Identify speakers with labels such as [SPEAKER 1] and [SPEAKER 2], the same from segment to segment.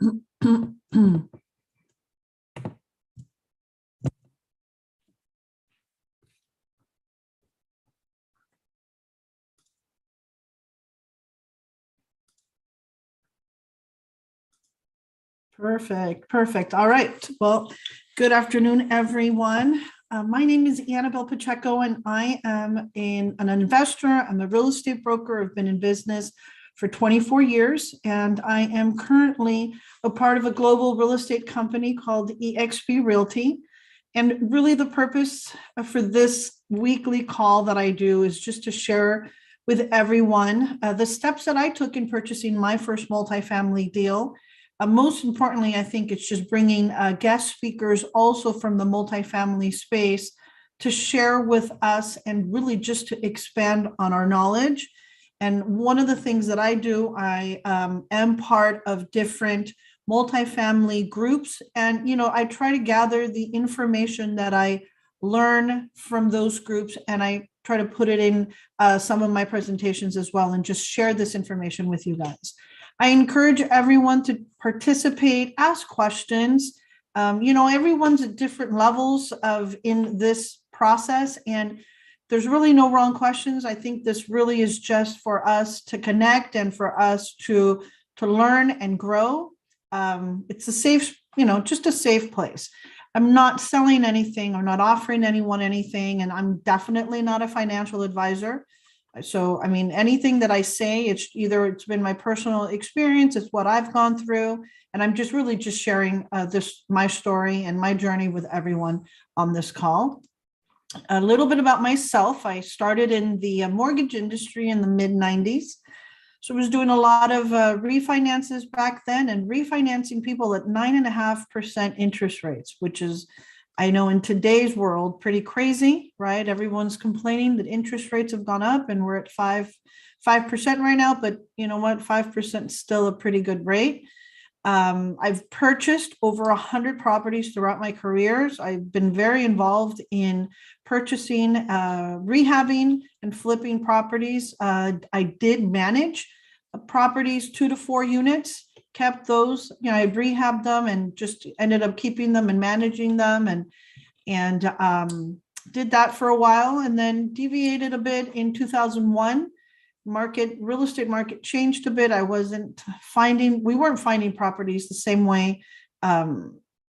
[SPEAKER 1] Perfect, perfect. All right. Well, good afternoon, everyone. My name is Annabelle Pacheco, and I am an investor. I'm a real estate broker. I've been in business for 24 years, and I am currently a part of a global real estate company called eXp Realty. And really the purpose for this weekly call that I do is just to share with everyone the steps that I took in purchasing my first multifamily deal. Most importantly, I think it's just bringing guest speakers also from the multifamily space to share with us and really just to expand on our knowledge. And one of the things that I do, I am part of different multifamily groups. And, I try to gather the information that I learn from those groups, and I try to put it in some of my presentations as well, and just share this information with you guys. I encourage everyone to participate, ask questions. Everyone's at different levels in this process, and there's really no wrong questions. I think this really is just for us to connect and for us to learn and grow. It's a safe, just a safe place. I'm not selling anything or not offering anyone anything, and I'm definitely not a financial advisor. So, anything that I say, it's been my personal experience, it's what I've gone through, and I'm just really just sharing my story and my journey with everyone on this call. A little bit about myself. I started in the mortgage industry in the mid-90s. So I was doing a lot of refinances back then and refinancing people at 9.5% interest rates, which is, I know in today's world, pretty crazy, right? Everyone's complaining that interest rates have gone up and we're at 5% right now, but you know what? 5% is still a pretty good rate. I've purchased over 100 properties throughout my careers. I've been very involved in purchasing, rehabbing, and flipping properties. I did manage properties 2 to 4 units, kept those, I rehabbed them and just ended up keeping them and managing them, and did that for a while, and then deviated a bit in 2001. Real estate market changed a bit. We weren't finding properties the same way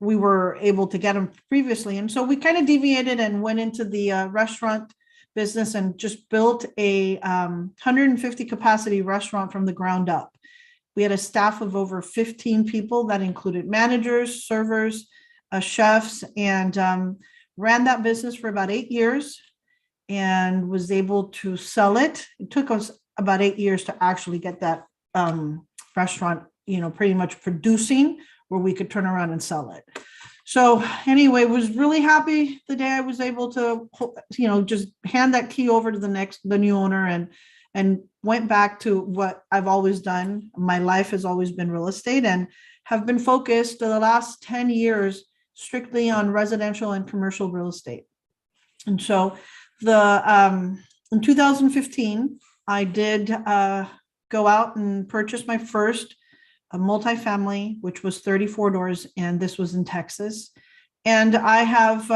[SPEAKER 1] we were able to get them previously. And so we kind of deviated and went into the restaurant business and just built a 150 capacity restaurant from the ground up. We had a staff of over 15 people that included managers, servers, chefs, and ran that business for about 8 years and was able to sell it. It took us about 8 years to actually get that restaurant, pretty much producing where we could turn around and sell it. So anyway, was really happy the day I was able to, just hand that key over to the new owner, and went back to what I've always done. My life has always been real estate, and have been focused the last 10 years strictly on residential and commercial real estate. And so in 2015, I did go out and purchase my first multifamily, which was 34 doors, and this was in Texas. And I have,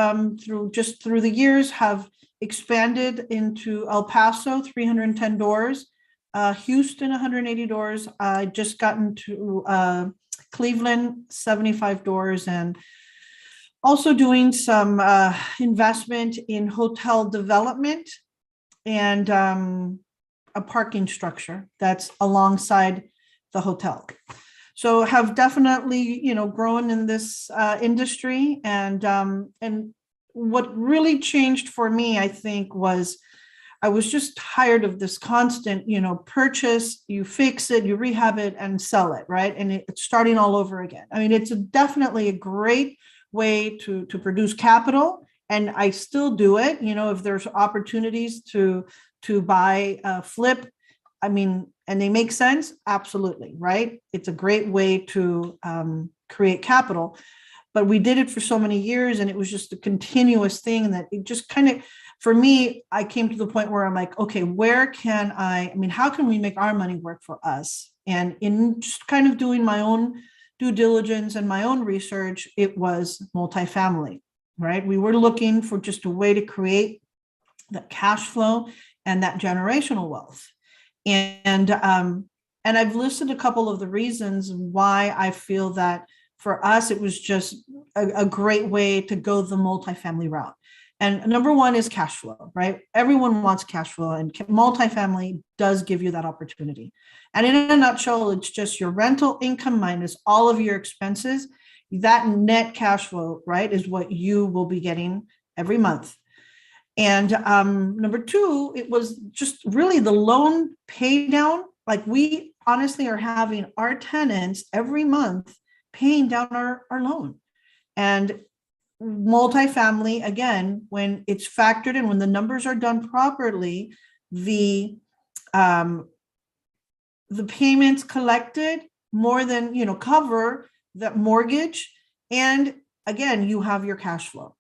[SPEAKER 1] through the years, have expanded into El Paso, 310 doors, Houston, 180 doors. I just gotten to Cleveland, 75 doors, and also doing some investment in hotel development and a parking structure that's alongside the hotel. So have definitely, grown in this industry. And what really changed for me, I think, was I was just tired of this constant, purchase, you fix it, you rehab it and sell it, right? And it's starting all over again. It's definitely a great way to produce capital, and I still do it. If there's opportunities to buy, flip, and they make sense, absolutely, right? It's a great way to create capital. But we did it for so many years, and it was just a continuous thing that it just kind of, for me, I came to the point where I'm like, okay, how can we make our money work for us? And in just kind of doing my own due diligence and my own research, it was multifamily, right? We were looking for just a way to create that cash flow and that generational wealth. And I've listed a couple of the reasons why I feel that for us, it was just a great way to go the multifamily route. And number one is cash flow, right? Everyone wants cash flow, and multifamily does give you that opportunity. And in a nutshell, it's just your rental income minus all of your expenses. That net cash flow, right, is what you will be getting every month. And number two, it was just really the loan pay down. Like, we honestly are having our tenants every month paying down our loan. And multifamily, again, when it's factored in, when the numbers are done properly, the payments collected more than, cover that mortgage. And again, you have your cash flow.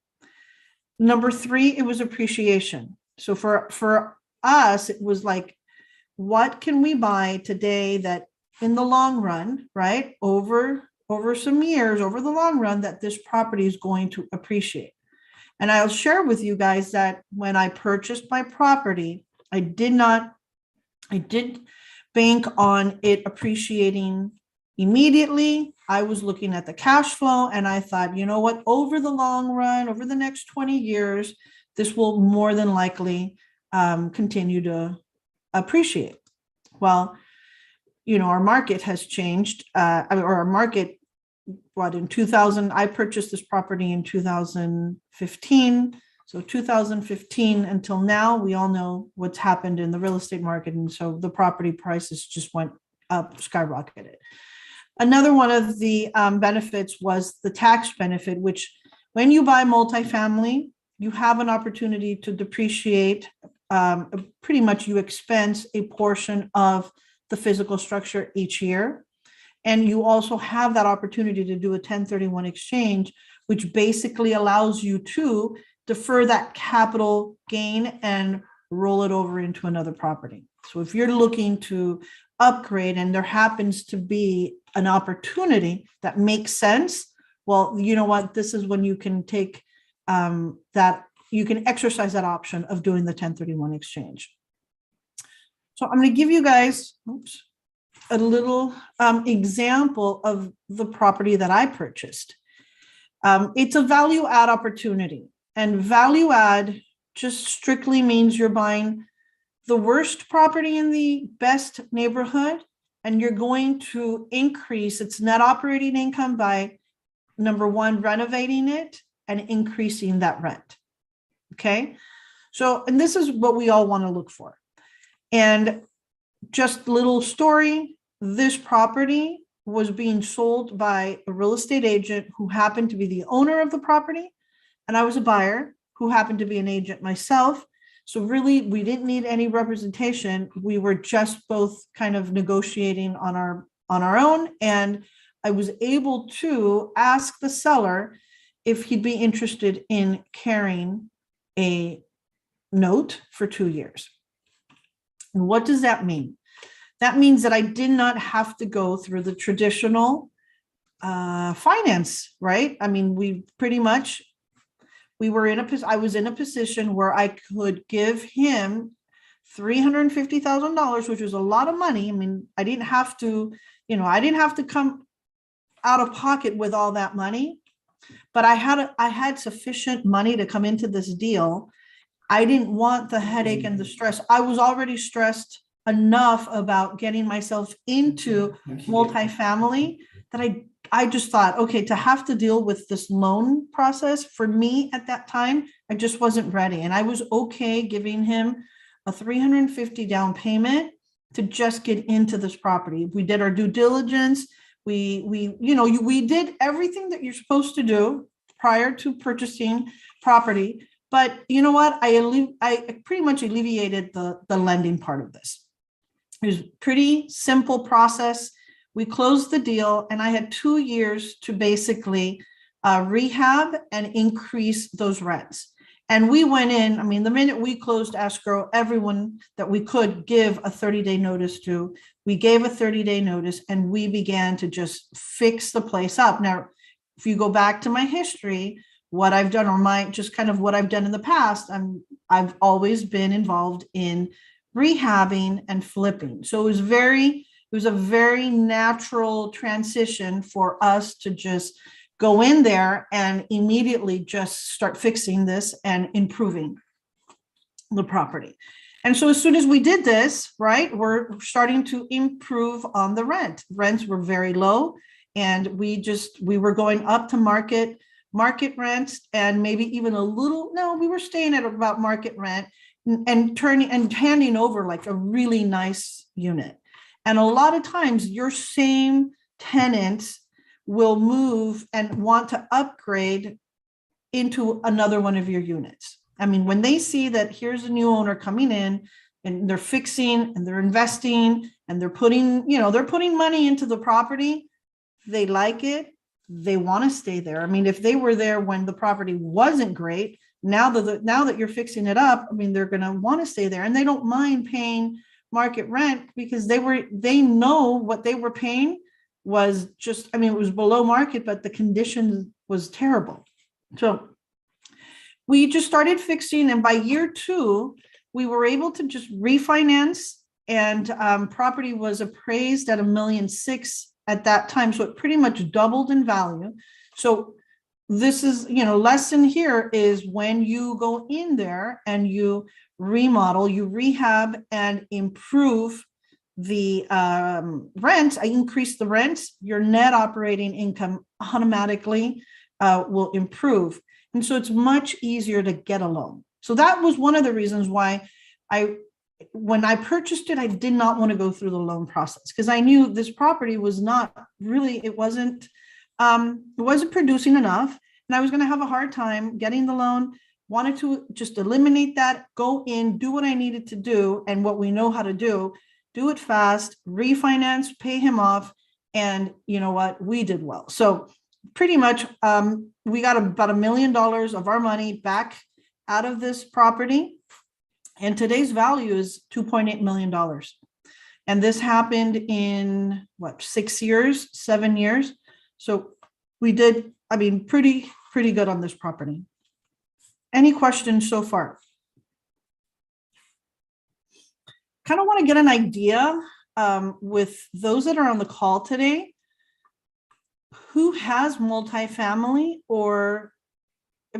[SPEAKER 1] Number three, it was appreciation. So for us, it was like, what can we buy today that in the long run, right, over some years, over the long run, that this property is going to appreciate. And I'll share with you guys that when I purchased my property, I did bank on it appreciating immediately. I was looking at the cash flow, and I thought, you know what, over the long run, over the next 20 years, this will more than likely continue to appreciate. Well, our market has changed, or our market, in 2000, I purchased this property in 2015. So 2015 until now, we all know what's happened in the real estate market. And so the property prices just went up, skyrocketed. Another one of the benefits was the tax benefit, which when you buy multifamily, you have an opportunity to depreciate. Pretty much you expense a portion of the physical structure each year. And you also have that opportunity to do a 1031 exchange, which basically allows you to defer that capital gain and roll it over into another property. So if you're looking to upgrade and there happens to be an opportunity that makes sense, well, you know what, this is when you can take you can exercise that option of doing the 1031 exchange. So I'm going to give you guys, a little example of the property that I purchased. It's a value add opportunity, and value add just strictly means you're buying the worst property in the best neighborhood, and you're going to increase its net operating income by, number one, renovating it and increasing that rent. Okay. So, and this is what we all want to look for. And just a little story, this property was being sold by a real estate agent who happened to be the owner of the property. And I was a buyer who happened to be an agent myself. So really, we didn't need any representation. We were just both kind of negotiating on our own. And I was able to ask the seller if he'd be interested in carrying a note for 2 years. And what does that mean? That means that I did not have to go through the traditional finance, right? I mean, I was in a position where I could give him $350,000, which was a lot of money. I mean, I didn't have to come out of pocket with all that money, but I had sufficient money to come into this deal. I didn't want the headache and the stress. I was already stressed enough about getting myself into multifamily that I just thought, okay, to have to deal with this loan process for me at that time, I just wasn't ready. And I was okay giving him a $350 down payment to just get into this property. We did our due diligence. We did everything that you're supposed to do prior to purchasing property. But you know what? I pretty much alleviated the lending part of this. It was a pretty simple process. We closed the deal, and I had 2 years to basically rehab and increase those rents. And we went in, I mean, the minute we closed escrow, everyone that we could give a 30-day notice to, we gave a 30-day notice and we began to just fix the place up. Now, if you go back to my history, what I've done, or my just kind of what I've done in the past, I've always been involved in rehabbing and flipping. So it was a very natural transition for us to just go in there and immediately just start fixing this and improving the property. And so as soon as we did this, right, we're starting to improve on the rent. Rents were very low, and we were going up to market rents, and maybe even a little, no, we were staying at about market rent and turning and handing over like a really nice unit. And a lot of times your same tenants will move and want to upgrade into another one of your units. I mean, when they see that here's a new owner coming in and they're fixing and they're investing and they're putting money into the property, they like it, they want to stay there. I mean, if they were there when the property wasn't great, now that you're fixing it up, I mean, they're going to want to stay there, and they don't mind paying market rent because they know what they were paying was just, I mean, it was below market, but the condition was terrible. So we just started fixing, and by year 2, we were able to just refinance, and property was appraised at $1.6 million at that time. So it pretty much doubled in value. So this is, lesson here is when you go in there and you remodel, you rehab and improve the rents, I increase the rents, your net operating income automatically will improve. And so it's much easier to get a loan. So that was one of the reasons why when I purchased it, I did not want to go through the loan process, because I knew this property was not really, it wasn't producing enough, and I was going to have a hard time getting the loan. Wanted to just eliminate that, go in, do what I needed to do and what we know how to do it fast, refinance, pay him off. And you know what? We did well. So pretty much we got about $1 million of our money back out of this property. And today's value is $2.8 million. And this happened in 6 years, 7 years. So we did, I mean, pretty good on this property. Any questions so far? Kind of want to get an idea with those that are on the call today, who has multifamily, or,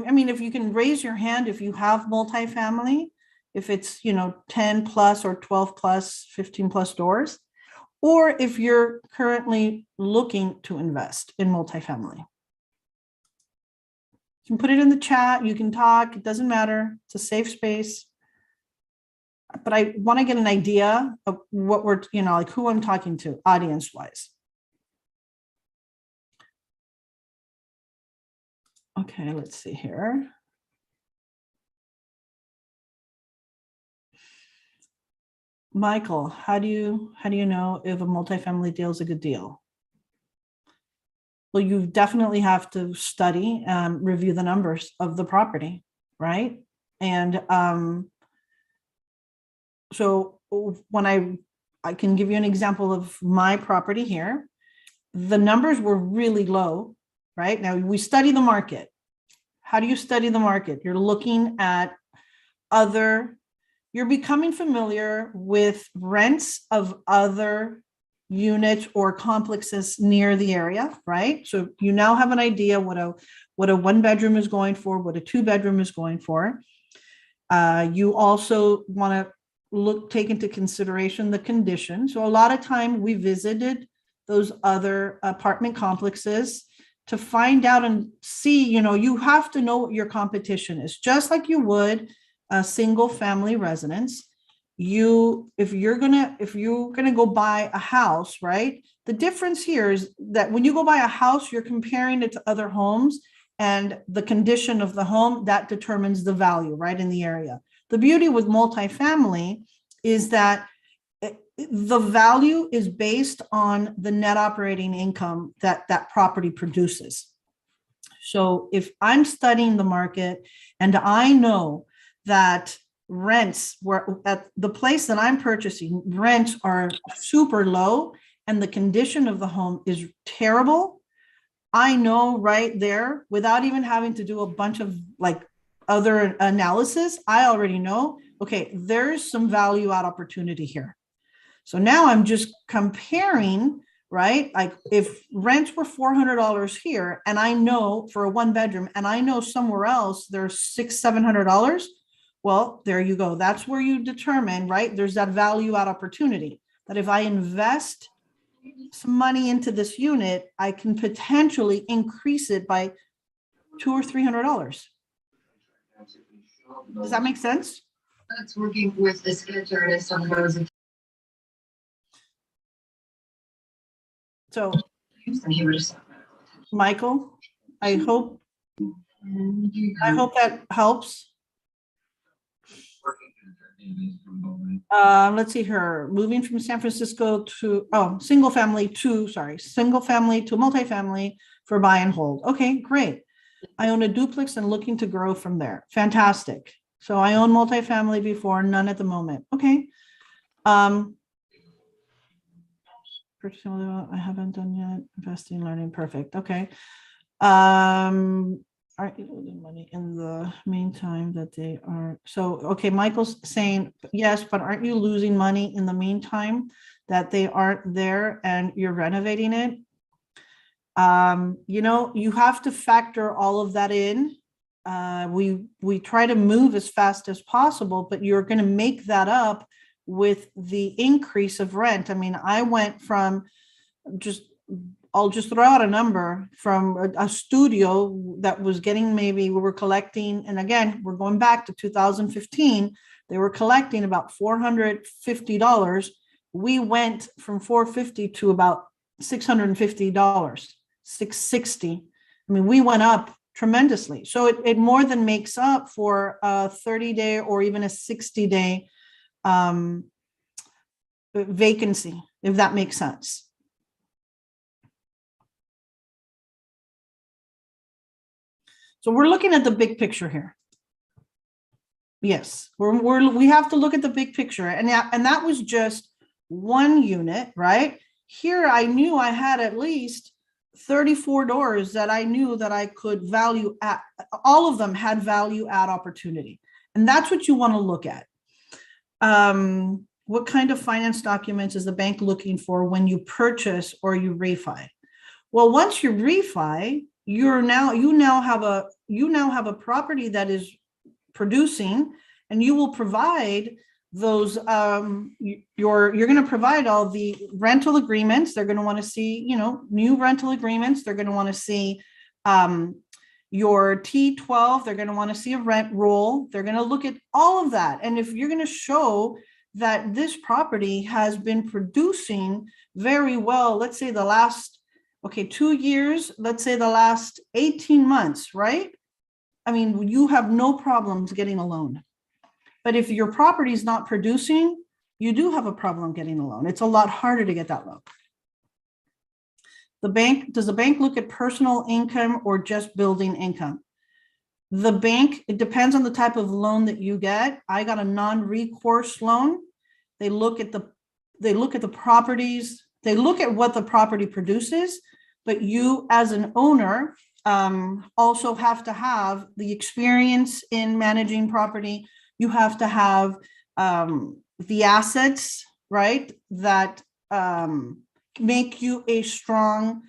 [SPEAKER 1] I mean, if you can raise your hand, if you have multifamily, if it's, 10 plus or 12 plus, 15 plus doors, or if you're currently looking to invest in multifamily. You can put it in the chat, you can talk, it doesn't matter, it's a safe space. But I want to get an idea of what we're, like who I'm talking to audience wise. Okay, let's see here. Michael, how do you know if a multifamily deal is a good deal? Well, you definitely have to study, review the numbers of the property, right? And so when I can give you an example of my property here, the numbers were really low, right? Now we study the market. How do you study the market? You're looking at you're becoming familiar with rents of other units or complexes near the area, right? So you now have an idea what a 1-bedroom is going for, what a 2-bedroom is going for. You also want to take into consideration the condition. So a lot of time we visited those other apartment complexes to find out and see, you have to know what your competition is, just like you would a single family residence. If you're gonna go buy a house, right? The difference here is that when you go buy a house, you're comparing it to other homes, and the condition of the home that determines the value, right, in the area. The beauty with multifamily is that the value is based on the net operating income that property produces. So if I'm studying the market and I know that rents were at the place that I'm purchasing, rents are super low and the condition of the home is terrible, I know right there, without even having to do a bunch of like other analysis, I already know, okay, there's some value add opportunity here. So now I'm just comparing, right? Like if rents were $400 here and I know for a 1 bedroom and I know somewhere else there's $600-700, well, there you go. That's where you determine, right? There's that value add opportunity that if I invest some money into this unit, I can potentially increase it by $200 or $300. Does that make sense?
[SPEAKER 2] That's working with the sketch artist on those.
[SPEAKER 1] So, Michael, I hope that helps. Let's see here. Moving from San Francisco to single family to multifamily for buy and hold. Okay, great. I own a duplex and looking to grow from there. Fantastic. So I own multifamily before, none at the moment. Okay. I haven't done yet. Investing, learning, perfect. Okay. Aren't you losing money in the meantime that they are? So, okay, Michael's saying yes, but aren't you losing money in the meantime that they aren't there and you're renovating it? You have to factor all of that in. We try to move as fast as possible, but you're going to make that up with the increase of rent. I mean, I went from I'll just throw out a number from a studio that was getting we were collecting, and again, we're going back to 2015, they were collecting about $450. We went from $450 to about $650, $660. I mean, we went up tremendously. So it more than makes up for a 30-day or even a 60-day vacancy, if that makes sense. So we're looking at the big picture here. Yes, we have to look at the big picture, and that was just one unit, right? Here, I knew I had at least 34 doors that I knew that I could value add. All of them had value add opportunity, and that's what you want to look at. What kind of finance documents is the bank looking for when you purchase or you refi? Well, once you refi, you now have a property that is producing, and you will provide those you're going to provide all the rental agreements. They're going to want to see new rental agreements. They're going to want to see your T12. They're going to want to see a rent roll. They're going to look at all of that, and if you're going to show that this property has been producing very well, let's say the last 2 years, let's say the last 18 months, right? I mean, you have no problems getting a loan. But if your property is not producing, you do have a problem getting a loan. It's a lot harder to get that loan. Does the bank look at personal income or just building income? The bank, it depends on the type of loan that you get. I got a non-recourse loan. They look at the properties, they look at what the property produces, but you as an owner also have to have the experience in managing property. You have to have the assets, right, that make you a strong,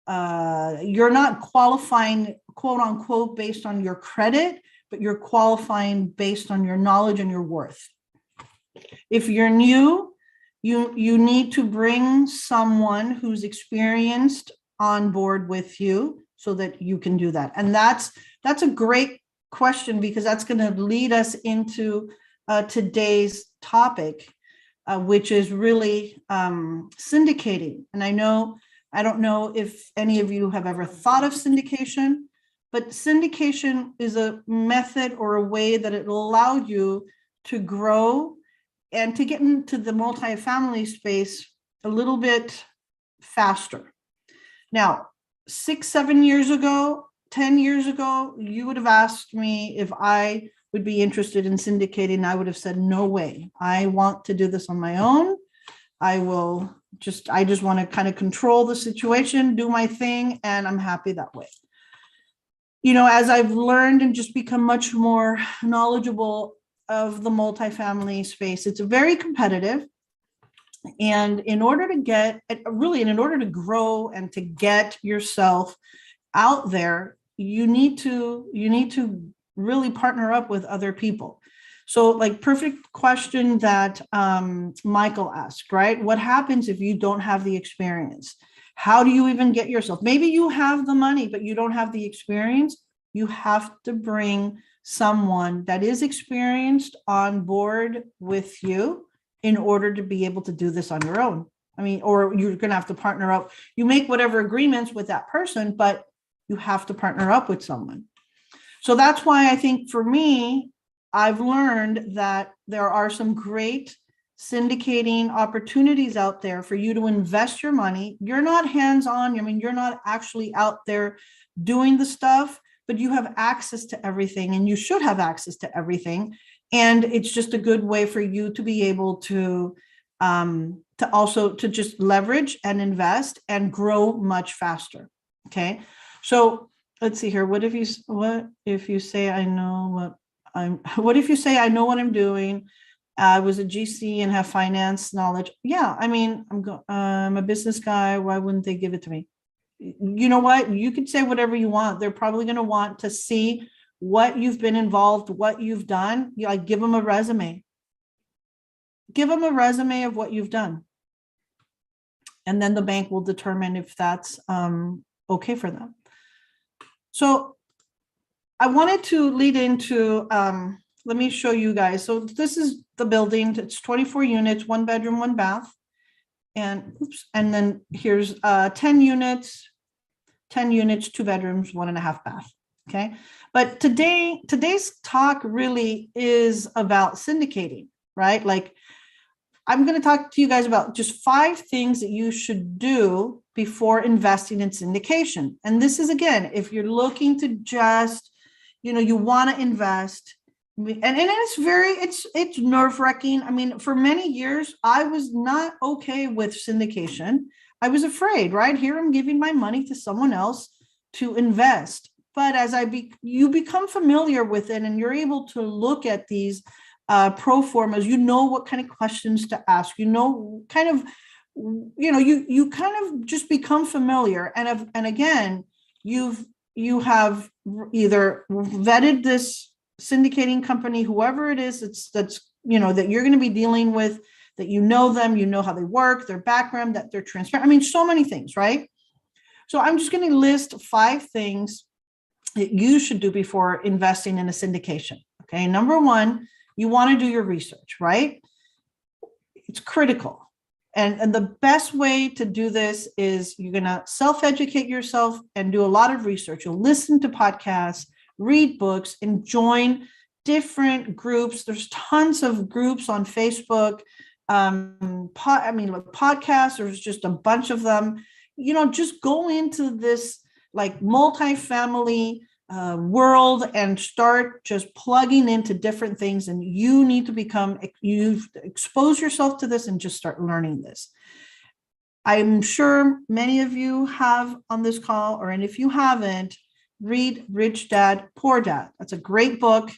[SPEAKER 1] you're not qualifying, quote unquote, based on your credit, but you're qualifying based on your knowledge and your worth. If you're new, you need to bring someone who's experienced on board with you so that you can do that. And that's a great question, because that's going to lead us into today's topic, which is really syndicating. And I don't know if any of you have ever thought of syndication, but syndication is a method or a way that it will allow you to grow and to get into the multifamily space a little bit faster. Now, 6-7 years ago, 10 years ago, you would have asked me if I would be interested in syndicating. I would have said, no way. I want to do this on my own. I just want to kind of control the situation, do my thing, and I'm happy that way. As I've learned and just become much more knowledgeable of the multifamily space, it's very competitive. And in order to grow and to get yourself out there, you need to really partner up with other people. So like perfect question that Michael asked, right? What happens if you don't have the experience? How do you even get yourself? Maybe you have the money, but you don't have the experience. You have to bring someone that is experienced on board with you in order to be able to do this on your own. I mean, or you're going to have to partner up. You make whatever agreements with that person, but you have to partner up with someone. So that's why I think for me, I've learned that there are some great syndicating opportunities out there for you to invest your money. You're not hands-on. I mean, you're not actually out there doing the stuff, but you have access to everything, and you should have access to everything. And it's just a good way for you to be able to just leverage and invest and grow much faster. Okay. So let's see here. What if you say I know what I'm doing? I was a GC and have finance knowledge. Yeah. I mean, I'm a business guy. Why wouldn't they give it to me? You know what? You could say whatever you want. They're probably going to want to see what you've been involved, what you've done. Like, give them a resume. Give them a resume of what you've done. And then the bank will determine if that's okay for them. So I wanted to lead into, let me show you guys. So this is the building. It's 24 units, 1 bedroom, 1 bath. And then here's 10 units, 2 bedrooms, 1.5 bath. Okay. But today's talk really is about syndicating, right? Like, I'm going to talk to you guys about just 5 things that you should do before investing in syndication. And this is, again, if you're looking to just, you want to invest, and it's nerve-wracking. I mean, for many years, I was not okay with syndication. I was afraid, right? Here I'm giving my money to someone else to invest. But as you become familiar with it, and you're able to look at these pro formas, what kind of questions to ask, you kind of just become familiar. And again, you have either vetted this syndicating company, whoever it is that you're going to be dealing with, that them, how they work, their background, that they're transparent. I mean, so many things, right? So I'm just going to list 5 things that you should do before investing in a syndication. Okay. Number 1, you want to do your research, right? It's critical. And the best way to do this is you're going to self-educate yourself and do a lot of research. You'll listen to podcasts, read books, and join different groups. There's tons of groups on Facebook. Podcasts, there's just a bunch of them. Just go into this like multifamily world and start just plugging into different things. And you need to expose yourself to this and just start learning this. I'm sure many of you have on this call, and if you haven't, read Rich Dad, Poor Dad. That's a great book,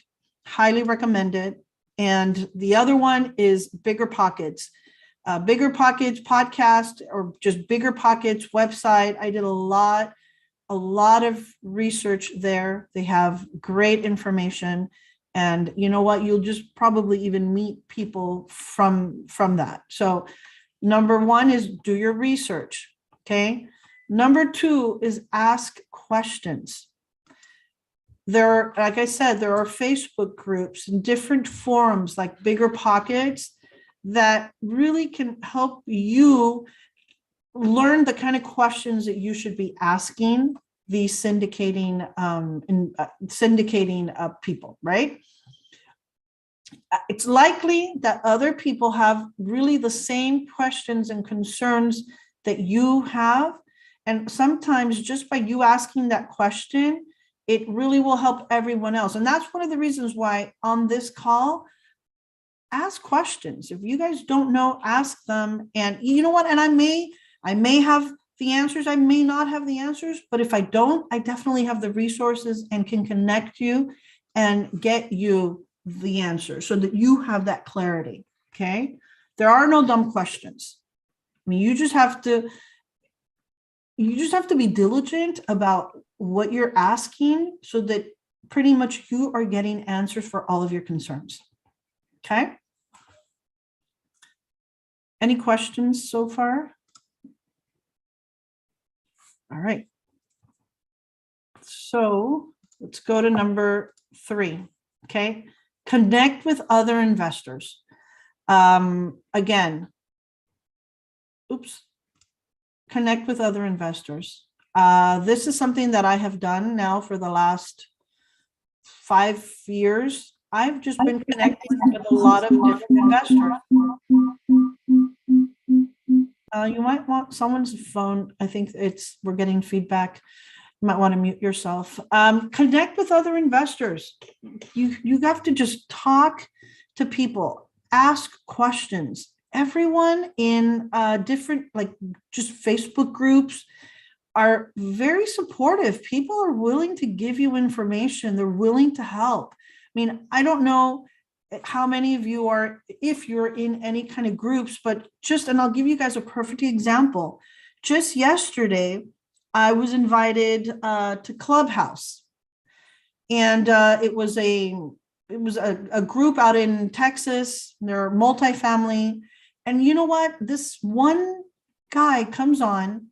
[SPEAKER 1] highly recommended. And the other one is Bigger Pockets. Bigger Pockets podcast, or just Bigger Pockets website. I did a lot of research there. They have great information. And you know what? You'll just probably even meet people from that. So number 1 is do your research. Okay. Number 2 is ask questions. Like I said, there are Facebook groups and different forums like Bigger Pockets that really can help you learn the kind of questions that you should be asking these syndicating people, right? It's likely that other people have really the same questions and concerns that you have. And sometimes just by you asking that question, it really will help everyone else. And that's one of the reasons why on this call, ask questions. If you guys don't know, ask them. And you know what? And I may have the answers, I may not have the answers, but if I don't, I definitely have the resources and can connect you and get you the answer so that you have that clarity. Okay. There are no dumb questions. I mean, you just have to be diligent about what you're asking so that pretty much you are getting answers for all of your concerns. Okay. Any questions so far? All right. So let's go to number 3. Okay. Connect with other investors. Again, connect with other investors. This is something that I have done now for the last 5 years. I've just been connecting with a lot of different investors. You might want someone's phone. I think we're getting feedback. You might want to mute yourself. Connect with other investors. You have to just talk to people, ask questions. Everyone in different, like just Facebook groups are very supportive. People are willing to give you information. They're willing to help. I mean, I don't know how many of you are, if you're in any kind of groups, but and I'll give you guys a perfect example. Just yesterday, I was invited to Clubhouse, and it was a group out in Texas. They're multifamily, and you know what? This one guy comes on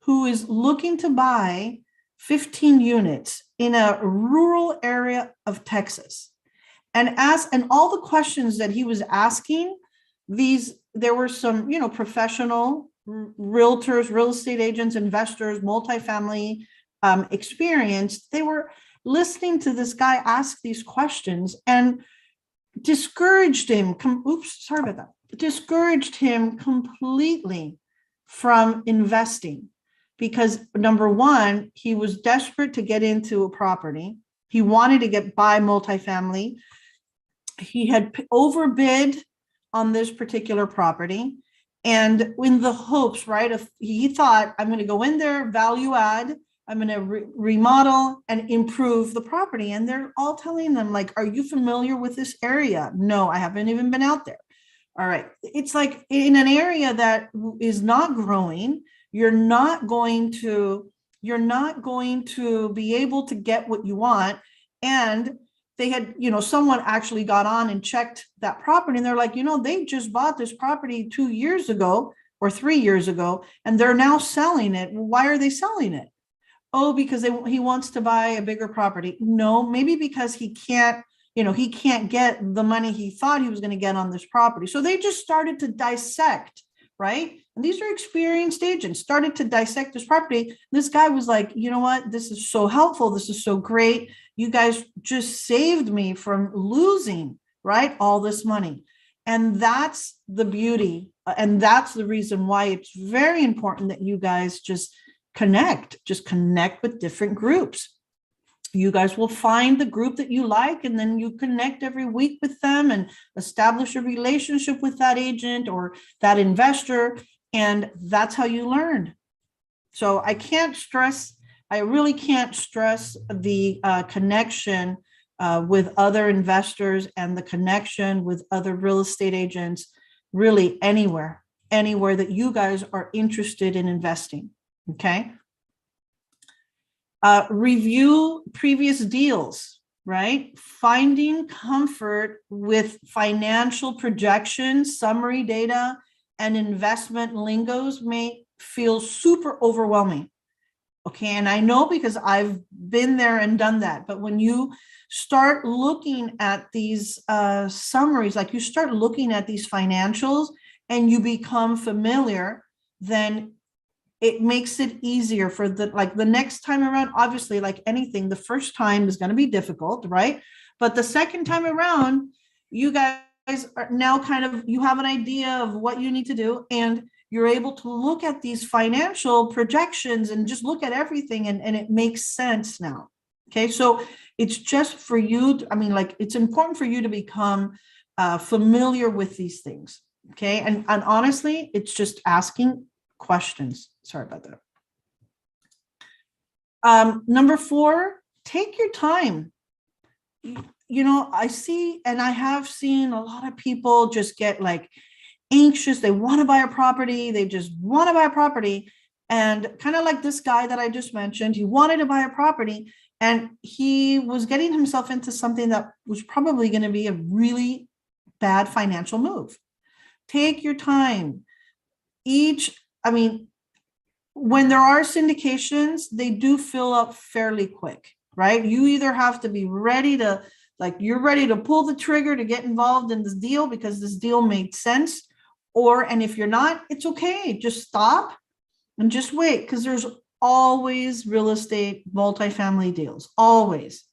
[SPEAKER 1] who is looking to buy 15 units in a rural area of Texas. And all the questions that he was asking, there were some, professional realtors, real estate agents, investors, multifamily experienced. They were listening to this guy ask these questions and discouraged him. Discouraged him completely from investing because number one, he was desperate to get into a property. He wanted to buy multifamily. He had overbid on this particular property, and in the hopes, right, he thought, I'm going to go in there, value add, I'm going to remodel and improve the property. And they're all telling them, like, are you familiar with this area? No, I haven't even been out there. All right. It's like in an area that is not growing, you're not going to be able to get what you want. And they had, someone actually got on and checked that property, and they're like, they just bought this property 2 years ago or 3 years ago, and they're now selling it. Why are they selling it? Oh, because he wants to buy a bigger property. No, maybe because he can't get the money he thought he was going to get on this property. So they just started to dissect, right? And these are experienced agents, started to dissect this property. This guy was like, you know what? This is so helpful. This is so great. You guys just saved me from losing, right, all this money. And that's the beauty. And that's the reason why it's very important that you guys just connect with different groups. You guys will find the group that you like, and then you connect every week with them and establish a relationship with that agent or that investor. And that's how you learn. So I really can't stress the connection with other investors and the connection with other real estate agents, really anywhere that you guys are interested in investing. Okay. Review previous deals, right? Finding comfort with financial projections, summary data, and investment lingos may feel super overwhelming. Okay, and I know because I've been there and done that. But when you start looking at these summaries, like you start looking at these financials and you become familiar, then it makes it easier for the next time around. Obviously, like anything, the first time is going to be difficult, right? But the second time around, you guys are now you have an idea of what you need to do, and you're able to look at these financial projections and just look at everything, and it makes sense now. Okay, so it's just for you, it's important for you to become familiar with these things. Okay, and honestly, it's just asking questions. Sorry about that. Number 4, take your time. I see, and I have seen a lot of people just get like anxious. They want to buy a property. They just want to buy a property. And kind of like this guy that I just mentioned, he wanted to buy a property and he was getting himself into something that was probably going to be a really bad financial move. Take your time. When there are syndications, they do fill up fairly quick, right? You either have to be ready to, you're ready to pull the trigger to get involved in this deal because this deal made sense. And if you're not, it's okay. Just stop and just wait, because there's always real estate multifamily deals. Always.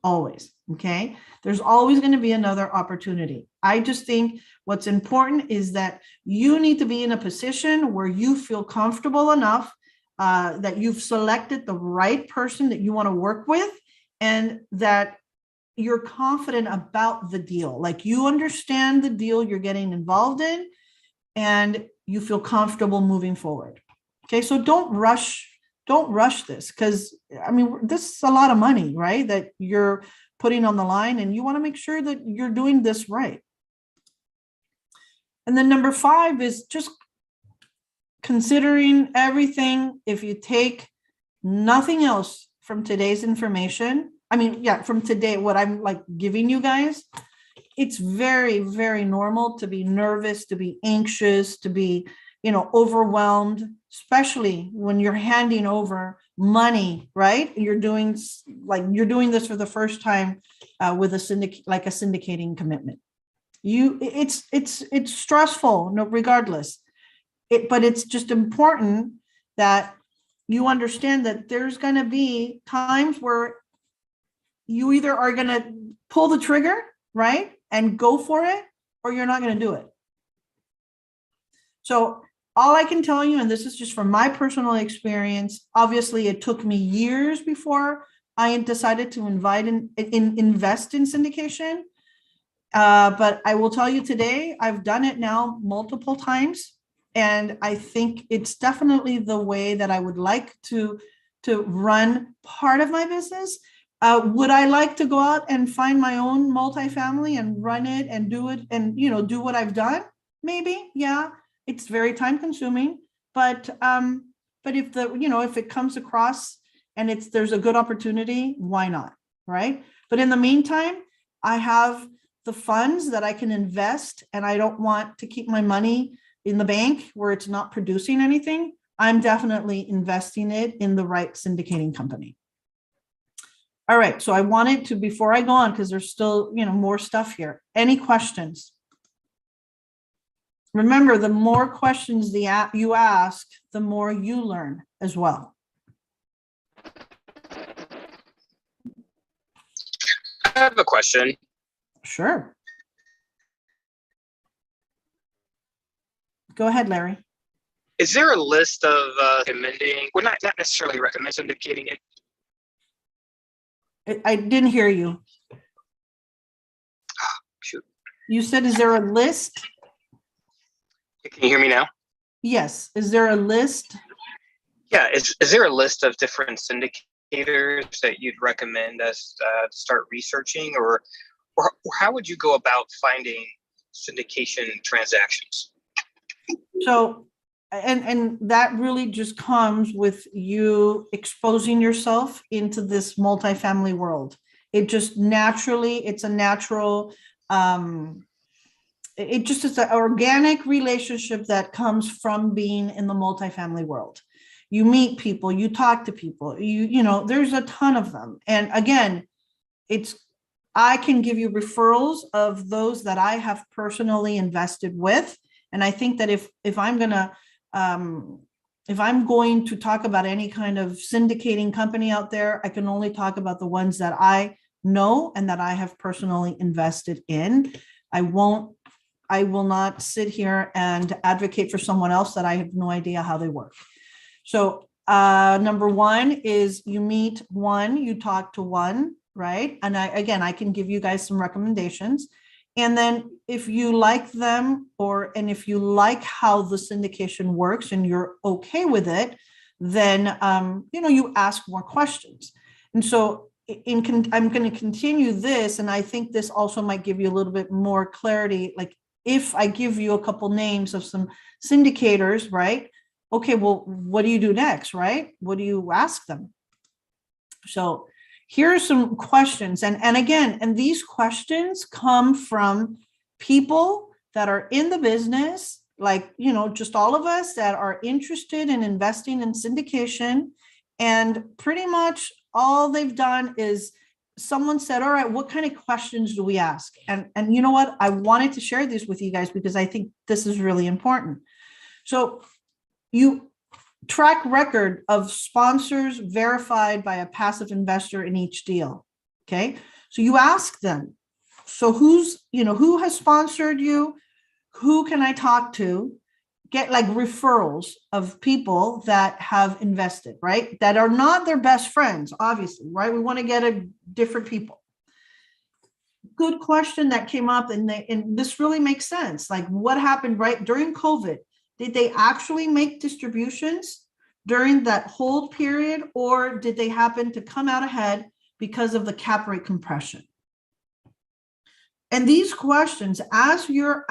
[SPEAKER 1] Okay. There's always going to be another opportunity. I just think what's important is that you need to be in a position where you feel comfortable enough that you've selected the right person that you want to work with, and that you're confident about the deal. Like, you understand the deal you're getting involved in and you feel comfortable moving forward. Okay. So don't rush this, because this is a lot of money, right, that you're putting on the line, and you want to make sure that you're doing this right. And then number 5 is just considering everything. If you take nothing else from today's information, from today, what I'm giving you guys, it's very, very normal to be nervous, to be anxious, to be, overwhelmed, especially when you're handing over money, right? You're doing this for the first time with a syndicating commitment. It's stressful, regardless. But it's just important that you understand that there's going to be times where you either are going to pull the trigger, right, and go for it, or you're not going to do it. So all I can tell you, and this is just from my personal experience, obviously it took me years before I decided to invest in syndication. But I will tell you today, I've done it now multiple times. And I think it's definitely the way that I would like to run part of my business. Would I like to go out and find my own multifamily and run it and do it and, do what I've done? Maybe, yeah. It's very time consuming, but if it comes across and there's a good opportunity, why not, right? But in the meantime, I have the funds that I can invest, and I don't want to keep my money in the bank where it's not producing anything. I'm definitely investing it in the right syndicating company. All right, so I wanted to, before I go on, because there's still, more stuff here. Any questions? Remember, the more questions you ask, the more you learn as well.
[SPEAKER 3] I have a question.
[SPEAKER 1] Sure. Go ahead, Larry.
[SPEAKER 3] Is there a list of recommending, well, not necessarily recommend syndicating it?
[SPEAKER 1] I didn't hear you.
[SPEAKER 3] Shoot.
[SPEAKER 1] You said, is there a list?
[SPEAKER 3] Can you hear me now?
[SPEAKER 1] Yes. Is there a list?
[SPEAKER 3] Yeah. Is there a list of different syndicators that you'd recommend us to start researching, or how would you go about finding syndication transactions?
[SPEAKER 1] So, and that really just comes with you exposing yourself into this multifamily world. It just naturally, it's a natural, it just is an organic relationship that comes from being in the multifamily world. You meet people, you talk to people, there's a ton of them. And again, I can give you referrals of those that I have personally invested with. And I think that if I'm going to talk about any kind of syndicating company out there, I can only talk about the ones that I know and that I have personally invested in. I will not sit here and advocate for someone else that I have no idea how they work. So Number one is you meet one, you talk to one, right? And I can give you guys some recommendations. And then if you like them and if you like how the syndication works and you're okay with it, then, you ask more questions. And so I'm going to continue this. And I think this also might give you a little bit more clarity. Like if I give you a couple names of some syndicators, right? Okay, well, what do you do next, right? What do you ask them? So here are some questions. And these questions come from people that are in the business, like, just all of us that are interested in investing in syndication. And pretty much all they've done is someone said, all right, what kind of questions do we ask? And you know what? I wanted to share this with you guys because I think this is really important. So you track record of sponsors verified by a passive investor in each deal. Okay. So you ask them, so who has sponsored you? Who can I talk to? Get like referrals of people that have invested, right? That are not their best friends, obviously, right? We want to get different people. Good question that came up, and this really makes sense. Like what happened right during COVID? Did they actually make distributions during that hold period, or did they happen to come out ahead because of the cap rate compression? And these questions, as you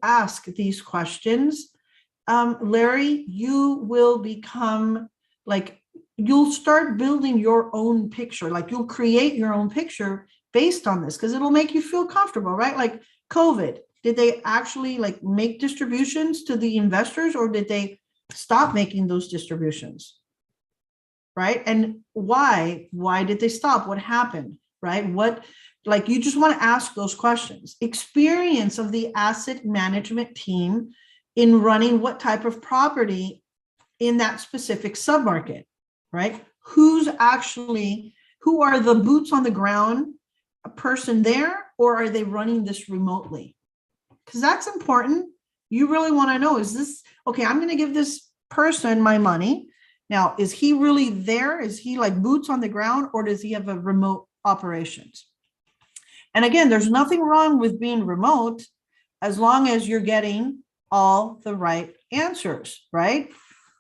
[SPEAKER 1] ask these questions, Larry, you will become like, you'll start building your own picture. Like you'll create your own picture based on this, because it'll make you feel comfortable, right? Like COVID, did they actually like make distributions to the investors, or did they stop making those distributions? Right? And why did they stop? What happened? Right? Like you just want to ask those questions. Experience of the asset management team in running what type of property in that specific submarket, right? Who are the boots on the ground, a person there, or are they running this remotely? Because that's important. You really want to know, is this, okay, I'm going to give this person my money. Now, is he really there? Is he like boots on the ground, or does he have a remote operations? And again, there's nothing wrong with being remote as long as you're getting all the right answers, right?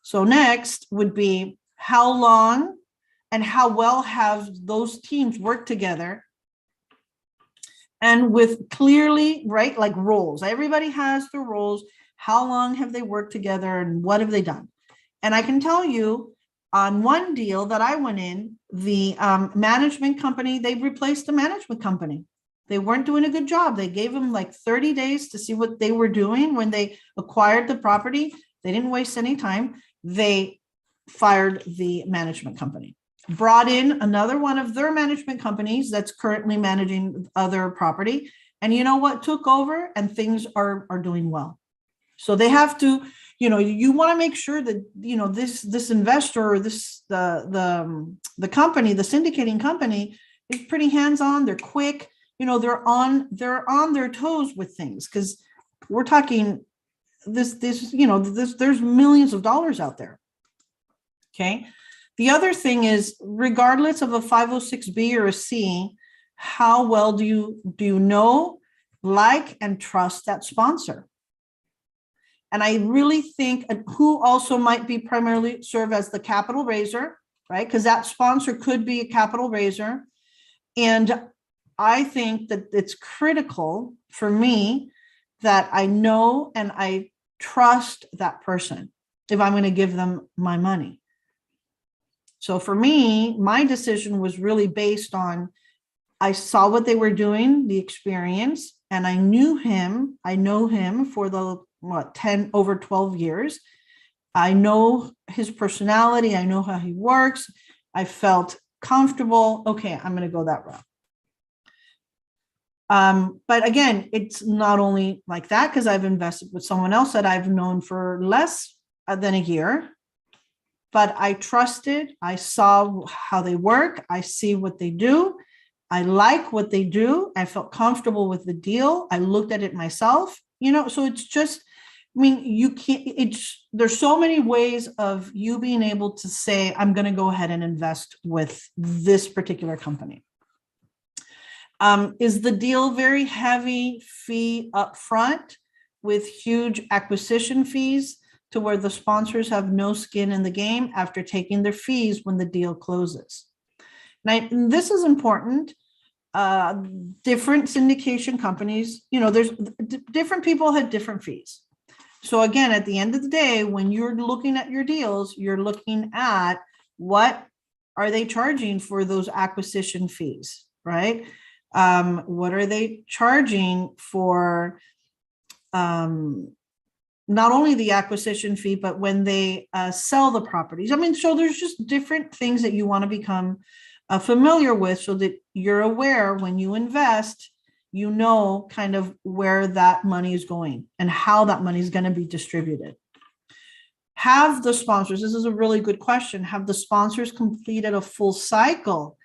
[SPEAKER 1] So next would be how long and how well have those teams worked together, and with clearly, right, like roles. Everybody has their roles. How long have they worked together and what have they done? And I can tell you on one deal that I went in, the management company, they replaced the management company. They weren't doing a good job. They gave them like 30 days to see what they were doing when they acquired the property. They didn't waste any time. They fired the management company, brought in another one of their management companies that's currently managing other property. And you know what, took over, and things are doing well. So they have to, you want to make sure that, this investor, or the company, the syndicating company is pretty hands-on. They're quick. They're on their toes with things, because we're talking there's millions of dollars out there. Okay. The other thing is, regardless of a 506B or a C, how well do you know, like, and trust that sponsor? And I really think who also might be primarily serve as the capital raiser, right? Because that sponsor could be a capital raiser. And I think that it's critical for me that I know and I trust that person if I'm going to give them my money. So for me, my decision was really based on, I saw what they were doing, the experience, and I know him for the 12 years. I know his personality. I know how he works. I felt comfortable. Okay, I'm going to go that route. But again, it's not only like that, because I've invested with someone else that I've known for less than a year, but I trusted, I saw how they work. I see what they do. I like what they do. I felt comfortable with the deal. I looked at it myself, so it's just I mean, you can't, there's so many ways of you being able to say, I'm going to go ahead and invest with this particular company. Is the deal very heavy fee up front with huge acquisition fees to where the sponsors have no skin in the game after taking their fees when the deal closes? Now, this is important. Different syndication companies, there's different people had different fees. So again, at the end of the day, when you're looking at your deals, you're looking at what are they charging for those acquisition fees, right? What are they charging for not only the acquisition fee, but when they sell the properties? I mean, so there's just different things that you want to become familiar with so that you're aware when you invest, you know kind of where that money is going and how that money is going to be distributed. Have the sponsors, this is a really good question, have the sponsors completed a full cycle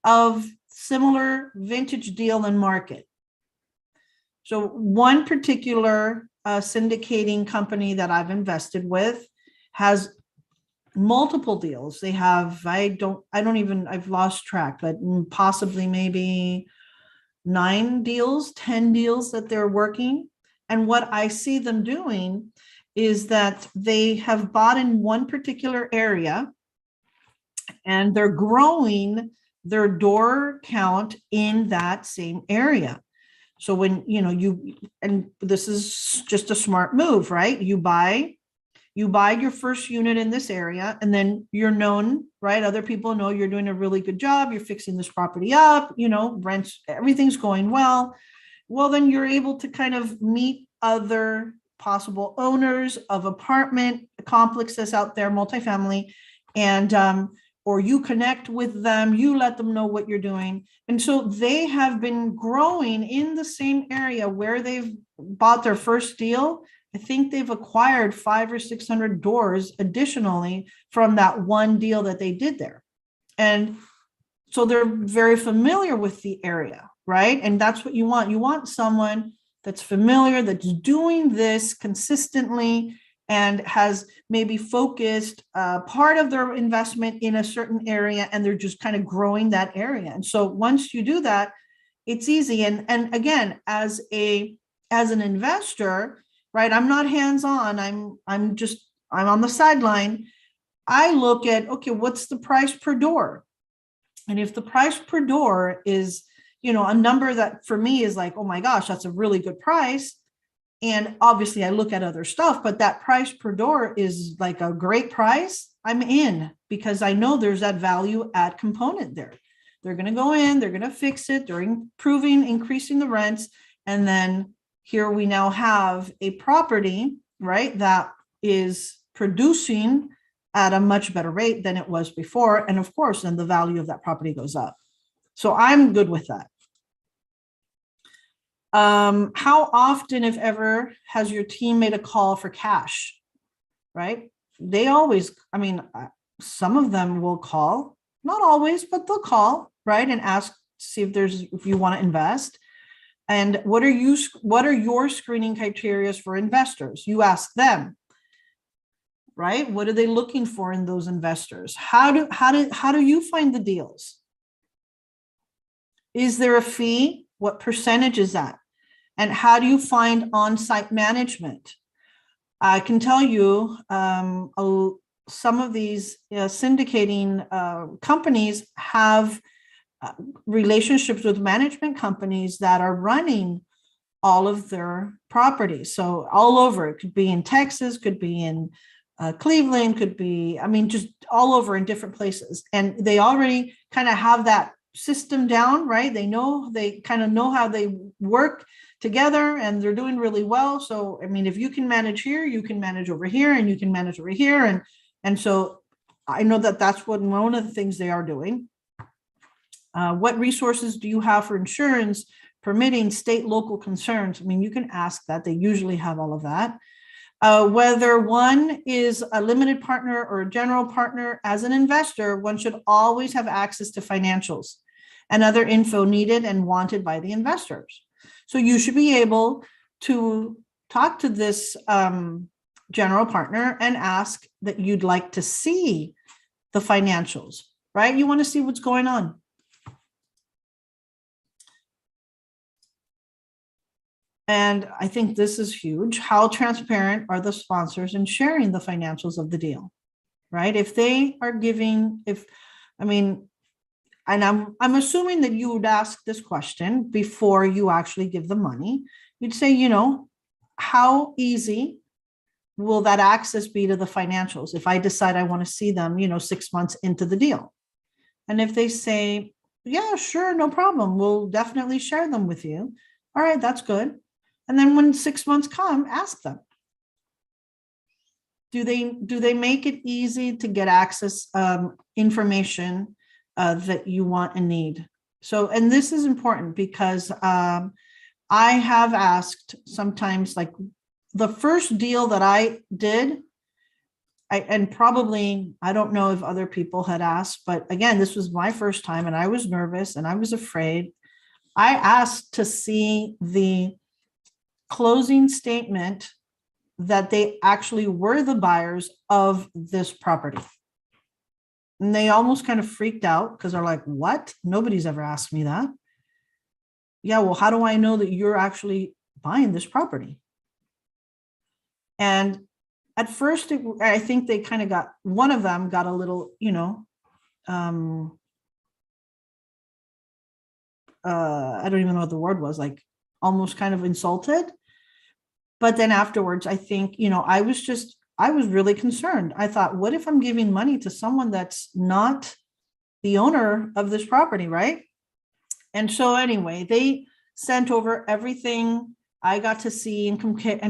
[SPEAKER 1] of similar vintage deal and market? So one particular syndicating company that I've invested with has multiple deals. They have, I've lost track, but possibly maybe 9 deals, 10 deals that they're working. And what I see them doing is that they have bought in one particular area and they're growing their door count in that same area. So when, and this is just a smart move, right? You buy your first unit in this area and then you're known, right? Other people know you're doing a really good job. You're fixing this property up, rents, everything's going well. Well, then you're able to kind of meet other possible owners of apartment complexes out there, multifamily, and, or you connect with them, you let them know what you're doing. And so they have been growing in the same area where they've bought their first deal. I think they've acquired 500 or 600 doors additionally from that one deal that they did there. And so they're very familiar with the area, right? And that's what you want. You want someone that's familiar, that's doing this consistently and has maybe focused part of their investment in a certain area, and they're just kind of growing that area. And so once you do that, it's easy. And again, as an investor, right? I'm not hands-on. I'm on the sideline. I look at, okay, what's the price per door? And if the price per door is, a number that for me is like, oh my gosh, that's a really good price. And obviously I look at other stuff, but that price per door is like a great price, I'm in, because I know there's that value add component there. They're going to go in, they're going to fix it, they're improving, increasing the rents. And then here we now have a property, right, that is producing at a much better rate than it was before. And of course, then the value of that property goes up. So I'm good with that. How often, if ever, has your team made a call for cash, right? They always, some of them will call, not always, but they'll call, right? And ask to see if you want to invest. And what are your screening criteria for investors? You ask them, right? What are they looking for in those investors? How do you find the deals? Is there a fee? What percentage is that? And how do you find on-site management? I can tell you some of these syndicating companies have relationships with management companies that are running all of their properties. So all over, it could be in Texas, could be in Cleveland, could be, just all over in different places. And they already kind of have that system down, right? They kind of know how they work together and they're doing really well. So, if you can manage here, you can manage over here and you can manage over here. And so I know that that's one of the things they are doing. What resources do you have for insurance, permitting, state, local concerns? You can ask that. They usually have all of that. Whether one is a limited partner or a general partner, as an investor, one should always have access to financials and other info needed and wanted by the investors. So you should be able to talk to this general partner and ask that you'd like to see the financials, right? You want to see what's going on. And I think this is huge. How transparent are the sponsors in sharing the financials of the deal, right? If they are giving, and I'm assuming that you would ask this question before you actually give the money. You'd say, how easy will that access be to the financials if I decide I want to see them, 6 months into the deal? And if they say, yeah, sure, no problem, we'll definitely share them with you. All right, that's good. And then when 6 months come, ask them. Do they make it easy to get access information that you want and need? So, and this is important because I have asked sometimes, like the first deal that I did, and probably, I don't know if other people had asked, but again, this was my first time and I was nervous and I was afraid. I asked to see the closing statement that they actually were the buyers of this property. And they almost kind of freaked out because they're like, what? Nobody's ever asked me that. Yeah, well, how do I know that you're actually buying this property? And at first, I think they kind of one of them got a little, I don't even know what the word was, like almost kind of insulted. But then afterwards, I think, I was really concerned. I thought, what if I'm giving money to someone that's not the owner of this property, right? And so anyway, they sent over everything I got to see and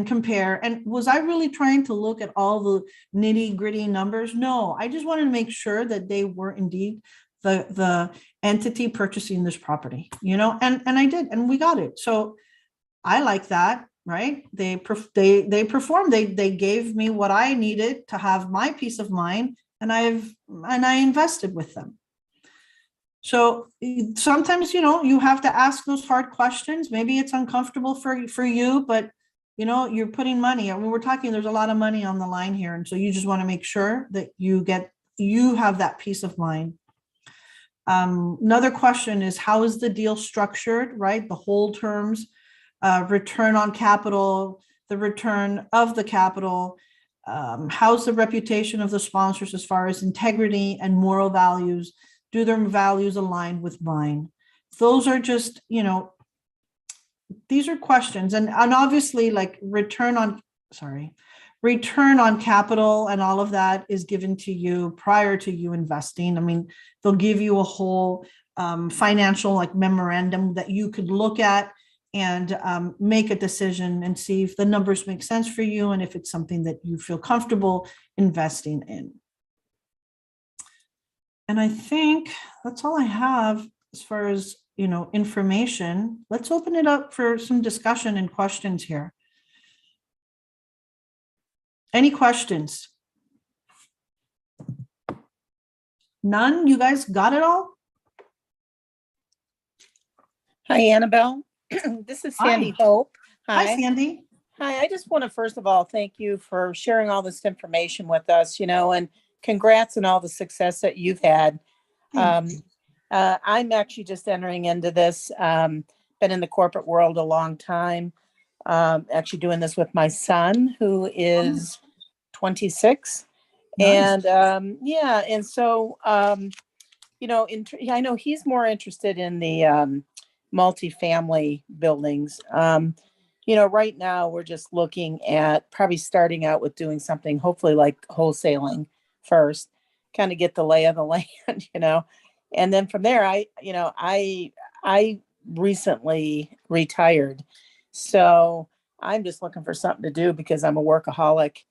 [SPEAKER 1] compare. And was I really trying to look at all the nitty gritty numbers? No, I just wanted to make sure that they were indeed the entity purchasing this property, and I did, and we got it. So I like that, right? They performed, they gave me what I needed to have my peace of mind, and I invested with them. So sometimes, you have to ask those hard questions. Maybe it's uncomfortable for you, but you're putting money. I mean, we're talking, there's a lot of money on the line here. And so you just want to make sure that you have that peace of mind. Another question is, how is the deal structured, right? The hold terms, return on capital, the return of the capital. How's the reputation of the sponsors as far as integrity and moral values? Do their values align with mine? Those are just, these are questions. And obviously, like return on capital and all of that is given to you prior to you investing. I mean, they'll give you a whole financial like memorandum that you could look at and make a decision and see if the numbers make sense for you and if it's something that you feel comfortable investing in. And I think that's all I have as far as, information. Let's open it up for some discussion and questions here. Any questions? None? You guys got it all?
[SPEAKER 4] Hi, Annabelle. This is Sandy Hope.
[SPEAKER 1] Hi, Sandy.
[SPEAKER 4] Hi, I just want to first of all thank you for sharing all this information with us, and congrats on all the success that you've had. I'm actually just entering into this, been in the corporate world a long time, actually doing this with my son who is 26. Nice. And and so, I know he's more interested in the multifamily buildings. Right now we're just looking at probably starting out with doing something, hopefully like wholesaling first, kind of get the lay of the land, and then from there, I recently retired, so I'm just looking for something to do because I'm a workaholic.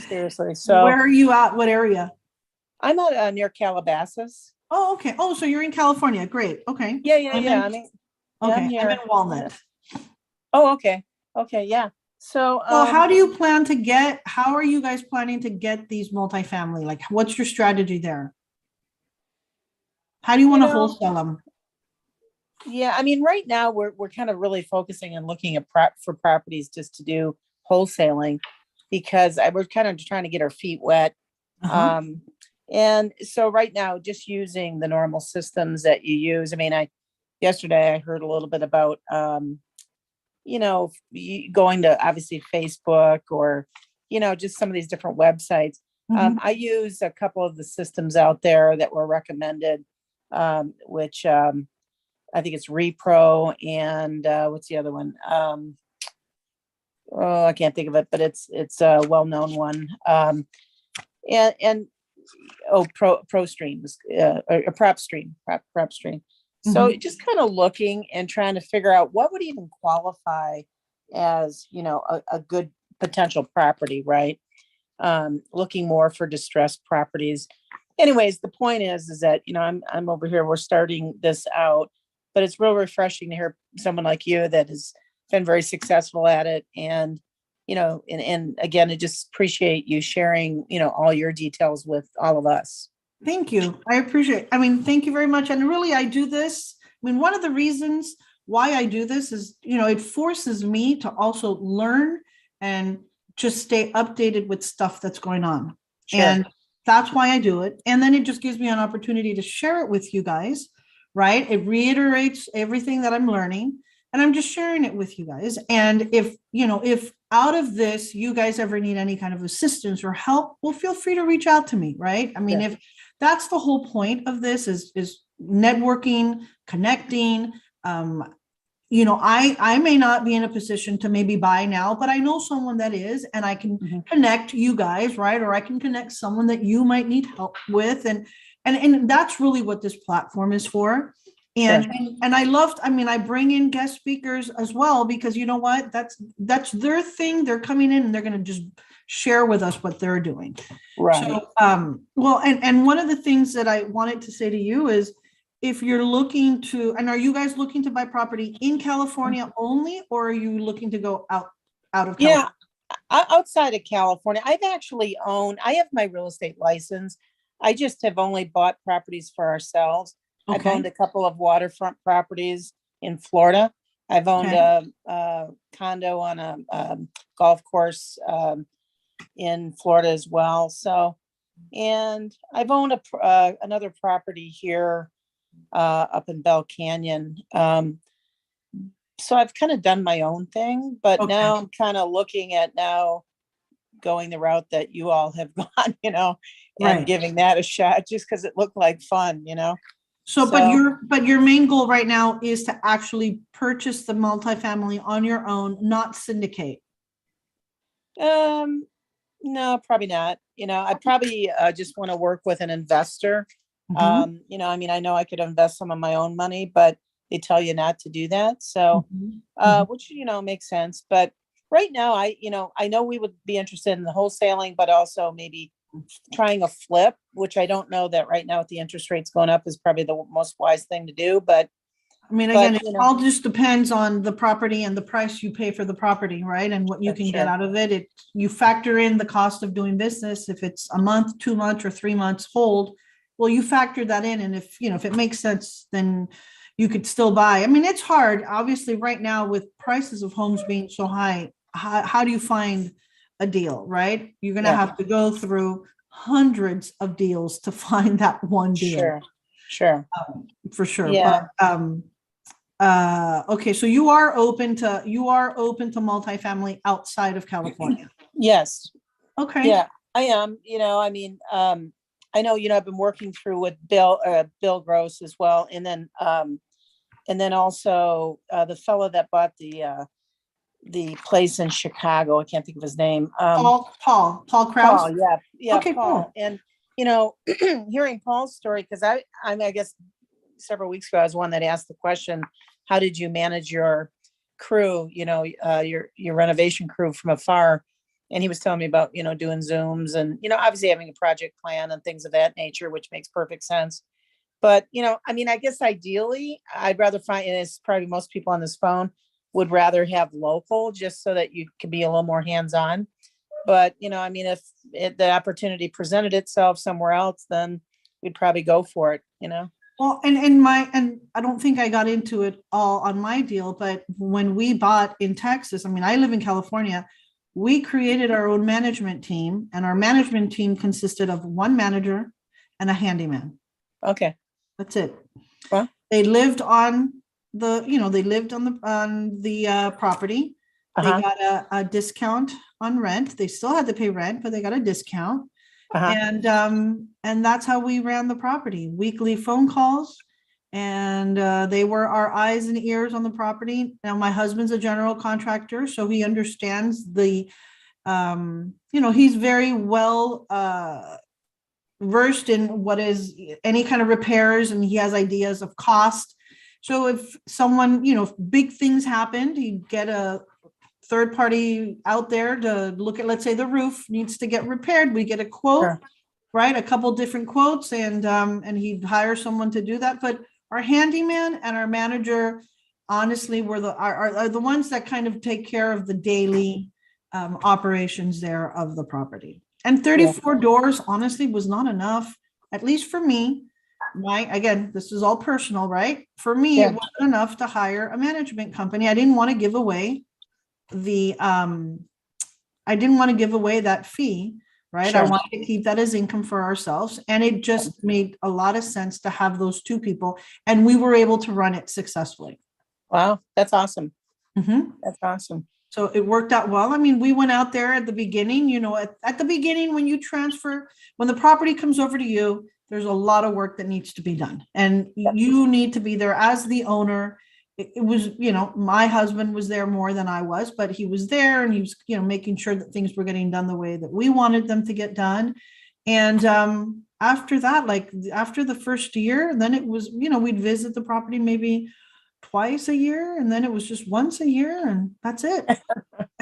[SPEAKER 4] Seriously. So
[SPEAKER 1] where are you at? What area?
[SPEAKER 4] I'm at near Calabasas.
[SPEAKER 1] Oh, okay. Oh, so you're in California. Great. Okay.
[SPEAKER 4] Yeah. Okay.
[SPEAKER 1] I'm in Walnut.
[SPEAKER 4] Oh, okay. Okay. Yeah. So,
[SPEAKER 1] how are you guys planning to get these multifamily? Like, what's your strategy there? How do you want to wholesale them?
[SPEAKER 4] Yeah, I mean, right now we're kind of really focusing and looking at prop for properties just to do wholesaling because we're kind of trying to get our feet wet.
[SPEAKER 1] Uh-huh.
[SPEAKER 4] Um, and so right now, just using the normal systems that you use. I mean, yesterday I heard a little bit about going to obviously Facebook or just some of these different websites.
[SPEAKER 1] Mhm.
[SPEAKER 4] I use a couple of the systems out there that were recommended, which I think it's Repro and what's the other one? Oh, I can't think of it, but it's a well-known one. And Pro Streams, or Prop Stream, Prop Stream. So
[SPEAKER 1] Mhm.
[SPEAKER 4] just kind of looking and trying to figure out what would even qualify as a good potential property, right? Looking more for distressed properties. Anyways, the point is that I'm over here. We're starting this out, but it's real refreshing to hear someone like you that has been very successful at it, and and again, I just appreciate you sharing all your details with all of us.
[SPEAKER 1] Thank you. I appreciate. I mean, thank you very much. And really, I do this. I mean, one of the reasons why I do this is, it forces me to also learn and just stay updated with stuff that's going on.
[SPEAKER 4] Sure.
[SPEAKER 1] And that's why I do it. And then it just gives me an opportunity to share it with you guys, right? It reiterates everything that I'm learning, and I'm just sharing it with you guys. And if out of this you guys ever need any kind of assistance or help, well, feel free to reach out to me, right? I mean,
[SPEAKER 4] Yeah.
[SPEAKER 1] if that's the whole point of this is networking, connecting. I may not be in a position to maybe buy now, but I know someone that is, and I can connect you guys, right? Or I can connect someone that you might need help with. And that's really what this platform is for. And,
[SPEAKER 4] Sure.
[SPEAKER 1] and I bring in guest speakers as well, because you know what, that's their thing. They're coming in and they're going to just share with us what they're doing.
[SPEAKER 4] Right.
[SPEAKER 1] So, and one of the things that I wanted to say to you is, if you're looking to, and are you guys looking to buy property in California only, or are you looking to go out of
[SPEAKER 4] Yeah.
[SPEAKER 1] California?
[SPEAKER 4] Outside of California, I have my real estate license. I just have only bought properties for ourselves. I've
[SPEAKER 1] Okay.
[SPEAKER 4] owned a couple of waterfront properties in Florida. I've owned
[SPEAKER 1] Okay.
[SPEAKER 4] a condo on a golf course in Florida as well. So, and I've owned another property here up in Bell Canyon. So I've kind of done my own thing, but
[SPEAKER 1] Okay.
[SPEAKER 4] now I'm kind of looking at going the route that you all have gone, and
[SPEAKER 1] Right.
[SPEAKER 4] giving that a shot just because it looked like fun.
[SPEAKER 1] So,
[SPEAKER 4] So
[SPEAKER 1] but your main goal right now is to actually purchase the multifamily on your own, not syndicate.
[SPEAKER 4] um no, probably not. I probably just want to work with an investor.
[SPEAKER 1] Mhm.
[SPEAKER 4] I mean, I know I could invest some of my own money, but they tell you not to do that. So
[SPEAKER 1] Mhm. Mhm.
[SPEAKER 4] which makes sense. But right now, I know we would be interested in the wholesaling, but also maybe trying a flip, which I don't know that right now with the interest rates going up is probably the most wise thing to do. But
[SPEAKER 1] I mean, again, it all just depends on the property and the price you pay for the property, right? And what you can get
[SPEAKER 4] sure.
[SPEAKER 1] out of it. You factor in the cost of doing business. If it's a month, 2 months, or 3 months hold, well, you factor that in. And if it makes sense, then you could still buy. I mean, it's hard, obviously, right now with prices of homes being so high. How do you find a deal, right? You're going to
[SPEAKER 4] Yeah,
[SPEAKER 1] have to go through hundreds of deals to find that one deal,
[SPEAKER 4] sure.
[SPEAKER 1] for sure.
[SPEAKER 4] Yeah.
[SPEAKER 1] Okay, so you are open to multifamily outside of California.
[SPEAKER 4] Yes.
[SPEAKER 1] Okay.
[SPEAKER 4] Yeah, I am. I mean, I know, I've been working through with Bill Gross as well. And then also the fellow that bought the place in Chicago. I can't think of his name.
[SPEAKER 1] Paul Kraus.
[SPEAKER 4] Paul, yeah,
[SPEAKER 1] Okay,
[SPEAKER 4] Paul.
[SPEAKER 1] cool.
[SPEAKER 4] And hearing Paul's story, because I mean, I guess several weeks ago I was one that asked the question, how did you manage your crew, your renovation crew from afar? And he was telling me about, doing Zooms and, obviously having a project plan and things of that nature, which makes perfect sense. But, I mean, I guess ideally I'd rather find, and it's probably most people on this phone would rather have local, just so that you can be a little more hands-on. But, I mean, if the opportunity presented itself somewhere else, then we'd probably go for it.
[SPEAKER 1] Well, Well, and I don't think I got into it all on my deal, but when we bought in Texas, I mean, I live in California, we created our own management team, and our management team consisted of one manager and a handyman.
[SPEAKER 4] Okay.
[SPEAKER 1] That's it.
[SPEAKER 4] Well,
[SPEAKER 1] They lived on they lived on the property. They
[SPEAKER 4] uh-huh,
[SPEAKER 1] got a discount on rent. They still had to pay rent, but they got a discount.
[SPEAKER 4] uh-huh.
[SPEAKER 1] And that's how we ran the property. Weekly phone calls, and they were our eyes and ears on the property. Now, my husband's a general contractor, so he understands he's very well versed in what is any kind of repairs, and he has ideas of cost. So if someone, if big things happened, he'd get a third party out there to look at, let's say the roof needs to get repaired. We get a quote,
[SPEAKER 4] Sure.
[SPEAKER 1] right? A couple different quotes, and he'd hire someone to do that. But our handyman and our manager, honestly, were are the ones that kind of take care of the daily operations there of the property. And 34 doors, honestly, was not enough, at least for me. Again, this is all personal, right? For me,
[SPEAKER 4] Yeah.
[SPEAKER 1] it wasn't enough to hire a management company. I didn't want to give away that fee, right? I
[SPEAKER 4] Sure.
[SPEAKER 1] wanted to keep that as income for ourselves. And it just made a lot of sense to have those two people, and we were able to run it successfully.
[SPEAKER 4] Wow, that's awesome.
[SPEAKER 1] Mhm.
[SPEAKER 4] That's awesome.
[SPEAKER 1] So it worked out well. I mean, we went out there at the beginning, at the beginning, when the property comes over to you, there's a lot of work that needs to be done. And you need to be there as the owner. It was, my husband was there more than I was, but he was there, and he was, making sure that things were getting done the way that we wanted them to get done. And after that, like after the first year, then it was, we'd visit the property maybe twice a year, and then it was just once a year, and that's it.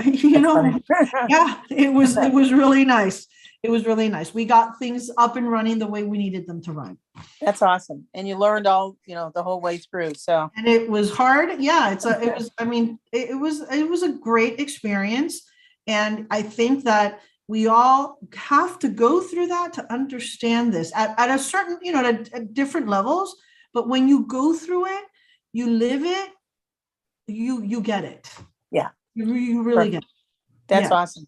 [SPEAKER 1] Yeah, it was really nice. It was really nice. We got things up and running the way we needed them to run.
[SPEAKER 4] That's awesome. And you learned all, the whole way through. So,
[SPEAKER 1] And it was hard. Yeah, it was a great experience. And I think that we all have to go through that to understand this at a certain, at different levels. But when you go through it, you live it, you get it.
[SPEAKER 4] Yeah.
[SPEAKER 1] You really get it.
[SPEAKER 4] That's
[SPEAKER 1] Yeah.
[SPEAKER 4] awesome.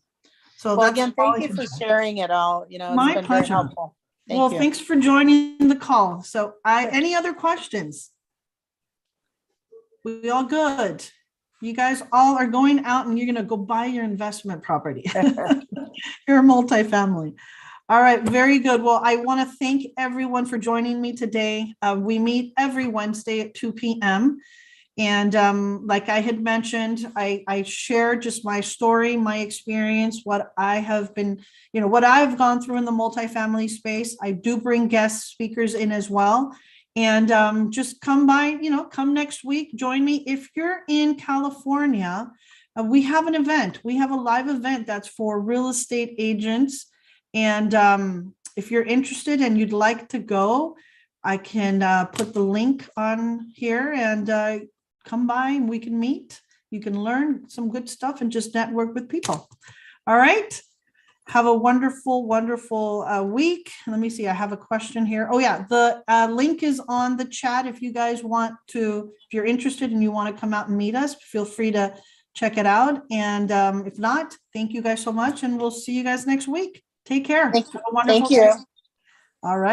[SPEAKER 1] So
[SPEAKER 4] Well,
[SPEAKER 1] that's
[SPEAKER 4] again,
[SPEAKER 1] all
[SPEAKER 4] thank
[SPEAKER 1] I
[SPEAKER 4] you
[SPEAKER 1] can
[SPEAKER 4] for
[SPEAKER 1] say.
[SPEAKER 4] sharing it all. It's
[SPEAKER 1] My
[SPEAKER 4] been
[SPEAKER 1] pleasure.
[SPEAKER 4] very helpful.
[SPEAKER 1] Well,
[SPEAKER 4] Thank you.
[SPEAKER 1] thanks for joining the call. So any other questions? We all good? You guys all are going out and you're going to go buy your investment property. You're a multifamily. All right, very good. Well, I want to thank everyone for joining me today. We meet every Wednesday at 2 p.m. And like I had mentioned, I share just my story, my experience, what I have been, what I've gone through in the multifamily space. I do bring guest speakers in as well. And just come by, come next week, join me. If you're in California, we have an event. We have a live event that's for real estate agents. And if you're interested and you'd like to go, I can put the link on here, and come by and we can meet. You can learn some good stuff and just network with people. All right. Have a wonderful, wonderful week. Let me see. I have a question here. Oh yeah. The link is on the chat. If you guys want to, if you're interested and you want to come out and meet us, feel free to check it out. And if not, thank you guys so much. And we'll see you guys next week. Take care.
[SPEAKER 4] Thank you.
[SPEAKER 1] Have a wonderful
[SPEAKER 4] Thank you.
[SPEAKER 1] day. All right.